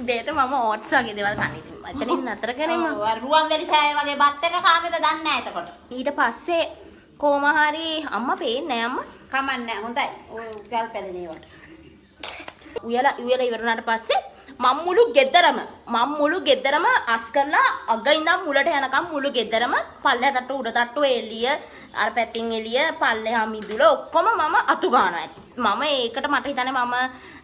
උදේට මම ඕට්ස් වගේ දේවල් කන්න ඉතින් එතනින් නතර කරේ මම. රුවන්වැලි සෑය වගේ බත් එක කාගෙද දන්නේ නැහැ එතකොට. ඊට පස්සේ කොහොම හරි අම්මා පේන්නේ නැහැ අම්මා. කමන්නේ හොඳයි. ඔය ගල් පැලේ වට. උයලා ඉවර වුණාට පස්සේ මම මුළු ගෙදරම අස් කරලා අග ඉඳන් මුලට යනකම් මුළු ගෙදරම පල්ලෙහා තට්ටු උඩ තට්ටු එළිය අර පැතින් එළිය පල්ලෙහා මිදුල ඔක්කොම මම අතු ගන්නවා. මම ඒකට මට හිතන්නේ මම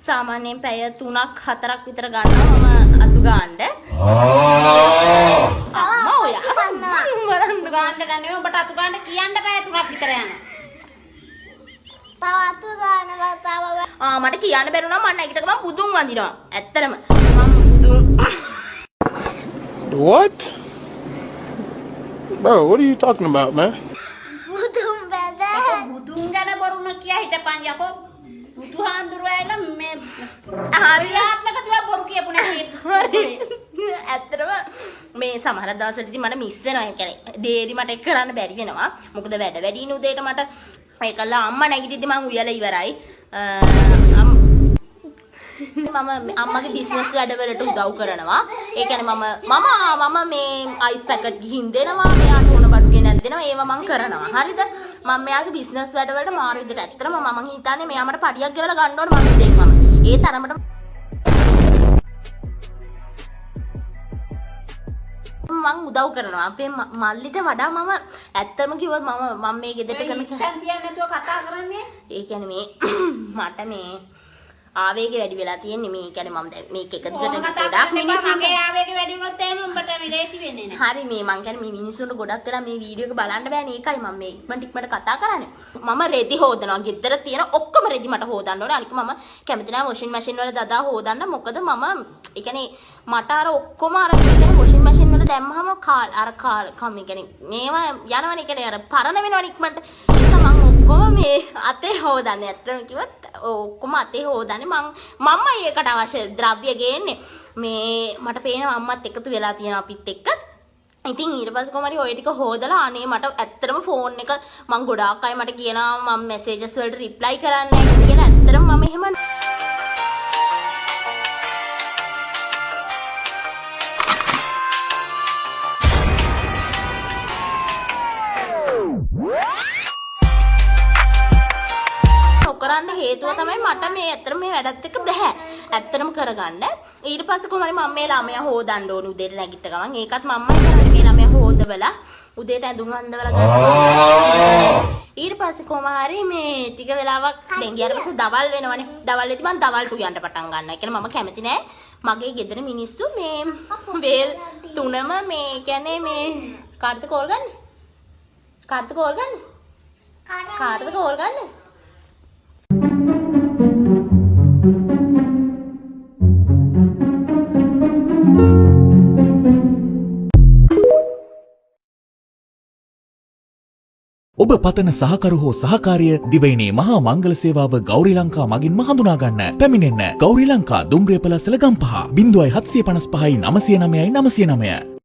සාමාන්‍යයෙන් පැය 3ක් 4ක් විතර ගන්නවා මම අතු ගන්න. අම්මා ඔය බලන්න ගාන්න ගන්නේ ඔබට අතු ගන්න කියන්න පැය 3ක් විතර යනවා. තව අතු ගන්නවා තව මට කියන්න බැරුණා මම නැගිට ගමන් බුදුන් වඳිනවා. ඇත්තටම මම බුදුන් What? Bro, what are you talking about, man? බුදුන් බැද බුදුන් ගැන බොරුන කියා හිටපන් යකෝ. බුදුහාඳුර ඇවිල්ලා මේ හරියාත්මක දේවල් බොරු කියපු නැති. ඇත්තටම මේ සමහර දවස්වලදී මට මිස් වෙනවා. ඒ කියන්නේ ඩේරි මට ඒක කරන්න බැරි වෙනවා. මොකද වැඩ වැඩිනේ උදේට මට. ඒකලා අම්මා නැගිටිද්දි මං උයලා ඉවරයි. මම අම්මගේ බිස්නස් වැඩවලට උදව් කරනවා. ඒ කියන්නේ මම මේ අයිස් පැකට් ගිහින් දෙනවා. මෙයාට ඕන බඩු ගෙනත් දෙනවා. ඒවා මං කරනවා. හරිද? මම මෙයාගේ බිස්නස් වැඩවලට මාරු විදිහට ඇත්තටම මම හිතන්නේ මෙයා මට පඩියක් ගෙවලා ගන්න ඕන මිනිස්සෙක් මම. ඒ තරමට මං උදව් කරනවා. අපේ මල්ලිට වඩා මම ඇත්තම කිව්වොත් මම මේ ගෙදරට කරන ඉස්සන් තියන්නේ නැතුව කතා කරන්නේ. ඒ කියන්නේ මේ මට මේ ආවේගය වැඩි වෙලා තියෙන්නේ. මේ කියන්නේ මම දැන් මේක එක දිගට ගොඩක් මිනිස්සුගේ ආවේගය වැඩි වුණොත් එහෙම උඹට විරේති වෙන්නේ නැහැ. හරි මේ මං කියන්නේ මේ මිනිස්සුන්ට ගොඩක් වෙලා මේ වීඩියෝ එක බලන්න බෑනේ. ඒකයි මම මේ ඉක්මනට කතා කරන්නේ. මම රෙදි හොදනවා. ගෙදර තියෙන ඔක්කොම රෙදි මට හොදන්න ඕනේ. අනික මම කැමති නැහැ වොෂින් මැෂින් වල දදා හොදන්න. මොකද මම ඒ කියන්නේ මට අර ඔක්කොම අර කියන්නේ වොෂින් මැෂින් වල දැම්මහම කම් ඒ කියන්නේ මේවා යනවනේ. කියන්නේ අර පරණ වෙනවනේ ඉක්මනට. ඒක මම ඔක්කොම මේ අතේ හොදන්නේ. ඇත්තම කිව්වොත් ඔක්කොම අතේ හොදන්නේ. මම ඒකට අවශ්‍ය ද්‍රව්‍ය ගේන්නේ. මේ මට පේනවා අම්මත් එකතු වෙලා තියෙනවා අපිත් එක්ක. ඉතින් ඊට පස්සේ කොහමරි ඔය ටික හොදලා අනේ මට ඇත්තටම ෆෝන් එක මං ගොඩාක් අය මට කියනවා මම මැසේජස් වලට රිප්ලයි කරන්නේ නැහැ කියලා. ඇත්තටම මම එහෙම කරන්න හේතුව තමයි මට මේ ඇත්තටම මේ වැඩත් එක්ක බෑ. ඇත්තටම කරගන්න. ඊට පස්සේ කොහොමද මම මේ ළමයා හොදන්න ඕන උදේට නැගිට ගමන්. ඒකත් මම්මයි කරන්නේ මේ ළමයා හොදවලා උදේට ඇඳුම් අඳවලා ගන්න. ඊට පස්සේ කොහොම හරි මේ ටික වෙලාවක් දැන් ගියාට පස්සේ දවල් වෙනවනේ. දවල් වෙද්දි මම දවල්ට උයන්ට පටන් ගන්නවා. ඒ කියන්නේ මම කැමති නෑ මගේ ගෙදර මිනිස්සු මේ වේල් තුනම මේ කියන්නේ මේ කාටද කෝල් ගන්න? කාටද කෝල් ගන්න? කාටද කෝල් ගන්න? ඔබ පතන සහකරු හෝ සහකාරිය දිවයිනේ මහා මංගල සේවාව ගෞරී ලංකා මගින්ම හඳුනා ගන්න. පැමිණෙන්න ගෞරී ලංකා දුම්රියපලසල ගම්පහ 0755 909 909